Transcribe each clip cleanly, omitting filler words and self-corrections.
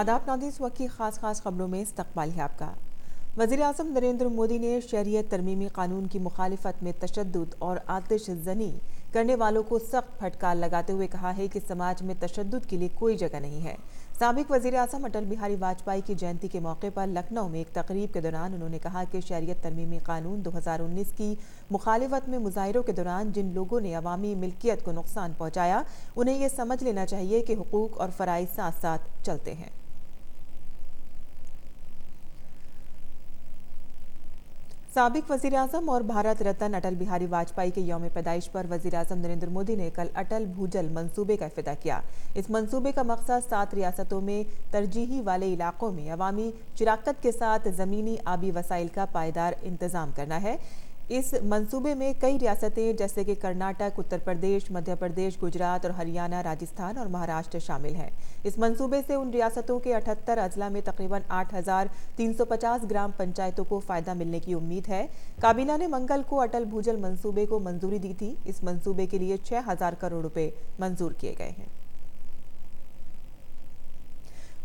आदाब नाज़रीन, इस वक्त की खास खबरों में इस्तकबाल है आपका। वज़ीर आज़म नरेंद्र मोदी ने शरीयत तरमीमी कानून की मुखालिफत में तशद्दुद और आतिश ज़नी करने वालों को सख्त फटकार लगाते हुए कहा है कि समाज में तशद्दुद के लिए कोई जगह नहीं है। साबिक वज़ीर आज़म अटल बिहारी वाजपेयी की जयंती के मौके पर लखनऊ में एक तकरीब के दौरान उन्होंने कहा कि शरीयत तरमीमी कानून 2019 की मुखालिफत में मुजाहिरों के दौरान जिन लोगों ने अवामी मिल्कियत को नुकसान पहुंचाया, उन्हें यह समझ लेना चाहिए कि हुकूक और फ़राइज़ साथ साथ चलते हैं। साबिक वज़ीर आज़म और भारत रत्न अटल बिहारी वाजपेयी के यौम पैदाइश पर वज़ीर आज़म नरेंद्र मोदी ने कल अटल भूजल मंसूबे का इफ्तिताह किया। इस मंसूबे का मकसद 7 रियासतों में तरजीही वाले इलाकों में अवामी शिराकत के साथ ज़मीनी आबी वसाइल का पायदार इंतज़ाम करना है। इस मंसूबे में कई रियासतें जैसे कि कर्नाटक, उत्तर प्रदेश, मध्य प्रदेश, गुजरात और हरियाणा, राजस्थान और महाराष्ट्र शामिल हैं। इस मंसूबे से उन रियासतों के 78 अजला में तकरीबन 8,350 ग्राम पंचायतों को फायदा मिलने की उम्मीद है। काबीना ने मंगल को अटल भूजल मंसूबे को मंजूरी दी थी। इस मंसूबे के लिए 6,000 करोड़ रुपए मंजूर किए गए हैं।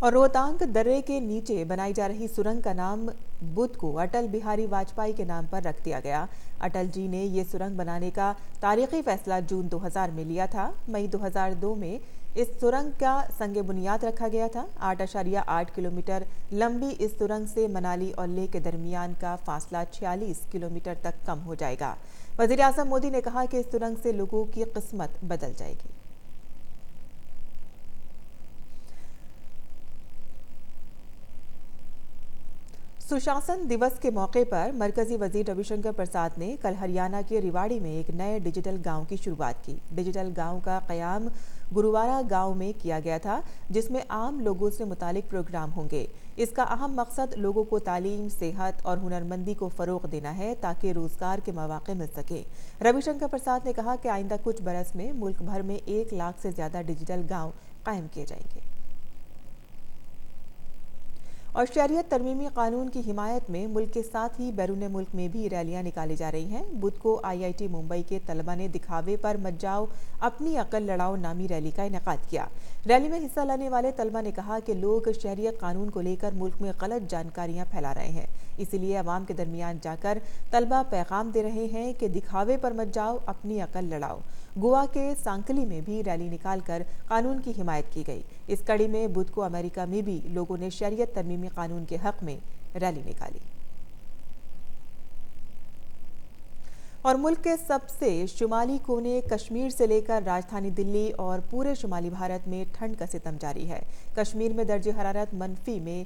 और रोहतांग दर्रे के नीचे बनाई जा रही सुरंग का नाम बुध को अटल बिहारी वाजपेयी के नाम पर रख दिया गया। अटल जी ने ये सुरंग बनाने का तारीखी फैसला जून 2000 में लिया था। मई 2002 में इस सुरंग का संग बुनियाद रखा गया था। 8.8 किलोमीटर लंबी इस सुरंग से मनाली और लेह के दरमियान का फासला 46 किलोमीटर तक कम हो जाएगा। वज़ीर आज़म मोदी ने कहा कि इस सुरंग से लोगों की किस्मत बदल जाएगी। सुशासन दिवस के मौके पर मरकजी वजीर रविशंकर प्रसाद ने कल हरियाणा के रिवाड़ी में एक नए डिजिटल गांव की शुरुआत की। डिजिटल गांव का कयाम गुरुवारा गांव में किया गया था, जिसमें आम लोगों से मुतालिक प्रोग्राम होंगे। इसका अहम मकसद लोगों को तालीम, सेहत और हुनरमंदी को फ़रोग देना है ताकि रोजगार के मौके मिल सके। रविशंकर प्रसाद ने कहा कि आइंदा कुछ बरस में मुल्क भर में 1 लाख से ज़्यादा डिजिटल गाँव कायम किए जाएंगे। और शरीयत तरमीमी कानून की हिमायत में मुल्क के साथ ही बैरून मुल्क में भी रैलियां निकाली जा रही हैं। बुध को IIT मुंबई के तलबा ने दिखावे पर मत जाओ, अपनी अकल लड़ाओ नामी रैली का इनेकाद किया। रैली में हिस्सा लेने वाले तलबा ने कहा कि लोग शरीयत कानून को लेकर मुल्क में गलत जानकारियां फैला रहे हैं, इसीलिए अवाम के दरमियान जाकर तलबा पैगाम दे रहे हैं कि दिखावे पर मत जाओ, अपनी अकल लड़ाओ। गोवा के सांकली में भी रैली निकालकर कानून की हिमायत की गई। इस कड़ी में बुध को अमेरिका में भी लोगों ने शरीयत तरमीमी कानून के हक में रैली निकाली। और मुल्क के सबसे शुमाली कोने कश्मीर से लेकर राजधानी दिल्ली और पूरे शुमाली भारत में ठंड का सितम जारी है। कश्मीर में दर्जे हरारत मनफी में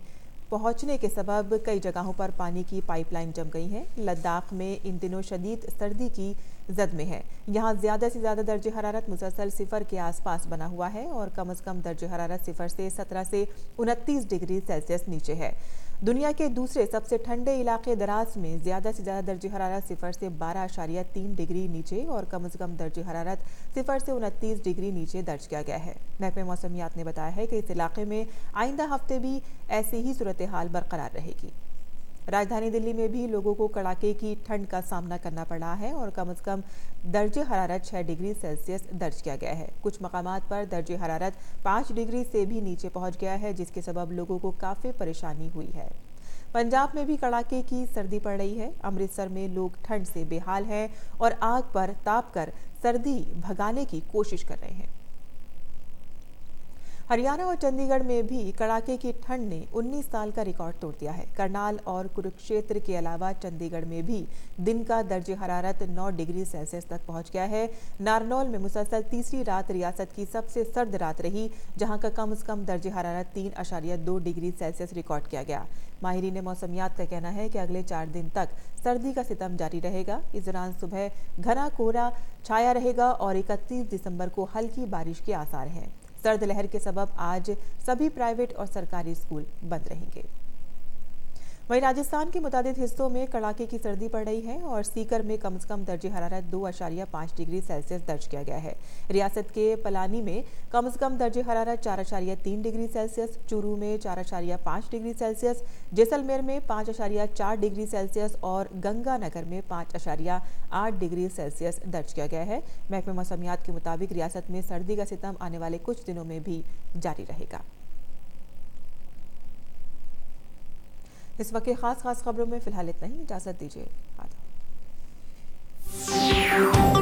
पहुंचने के सबब कई जगहों पर पानी की पाइपलाइन जम गई हैं। लद्दाख में इन दिनों शदीद सर्दी की जद में है। यहाँ ज़्यादा से ज़्यादा दर्जे हरारत मुसलसल सिफर के आसपास बना हुआ है और कम से कम दर्जे हरारत सिफर से 17 से 29 डिग्री सेल्सियस नीचे है। दुनिया के दूसरे सबसे ठंडे इलाके दराज में ज़्यादा से ज़्यादा दर्जे हरारत सिफर से 12.3 डिग्री नीचे और कम से कम दर्जे हरारत सिफर से 29 डिग्री नीचे दर्ज किया गया है। महकमे मौसमियात ने बताया है कि इस इलाके में आइंदा हफ्ते भी ऐसी ही सूरत हाल बरकरार रहेगी। राजधानी दिल्ली में भी लोगों को कड़ाके की ठंड का सामना करना पड़ा है और कम से कम दर्जे हरारत 6 डिग्री सेल्सियस दर्ज किया गया है। कुछ मकामात पर दर्जे हरारत 5 डिग्री से भी नीचे पहुंच गया है, जिसके सबब लोगों को काफ़ी परेशानी हुई है। पंजाब में भी कड़ाके की सर्दी पड़ रही है। अमृतसर में लोग ठंड से बेहाल हैं और आग पर ताप कर सर्दी भगाने की कोशिश कर रहे हैं। हरियाणा और चंडीगढ़ में भी कड़ाके की ठंड ने 19 साल का रिकॉर्ड तोड़ दिया है। करनाल और कुरुक्षेत्र के अलावा चंडीगढ़ में भी दिन का दर्जे हरारत 9 डिग्री सेल्सियस तक पहुंच गया है। नारनौल में मुसलसल तीसरी रात रियासत की सबसे सर्द रात रही, जहां का कम से कम दर्जे हरारत 3.2 डिग्री सेल्सियस रिकॉर्ड किया गया। माहिरीन मौसमियात का कहना है कि अगले 4 दिन तक सर्दी का सितम जारी रहेगा। इस दौरान सुबह घना कोहरा छाया रहेगा और 31 दिसंबर को हल्की बारिश के आसार हैं। सर्द लहर के सबब आज सभी प्राइवेट और सरकारी स्कूल बंद रहेंगे। वहीं राजस्थान के मुतादिद हिस्सों में कड़ाके की सर्दी पड़ रही है और सीकर में कम से कम दर्जे हरारत 2.5 डिग्री सेल्सियस दर्ज किया गया है। रियासत के पलानी में कम से कम दर्जे हरारत 4.3 डिग्री सेल्सियस, चूरू में 4.5 डिग्री सेल्सियस, जैसलमेर में 5.4 डिग्री सेल्सियस और गंगानगर में 5.8 डिग्री सेल्सियस दर्ज किया गया है। महकमे मौसमियात के मुताबिक रियासत में सर्दी का सितम आने वाले कुछ दिनों में भी जारी रहेगा। इस वक्त खास खबरों में फिलहाल इतना ही। इजाजत दीजिए। आदाब।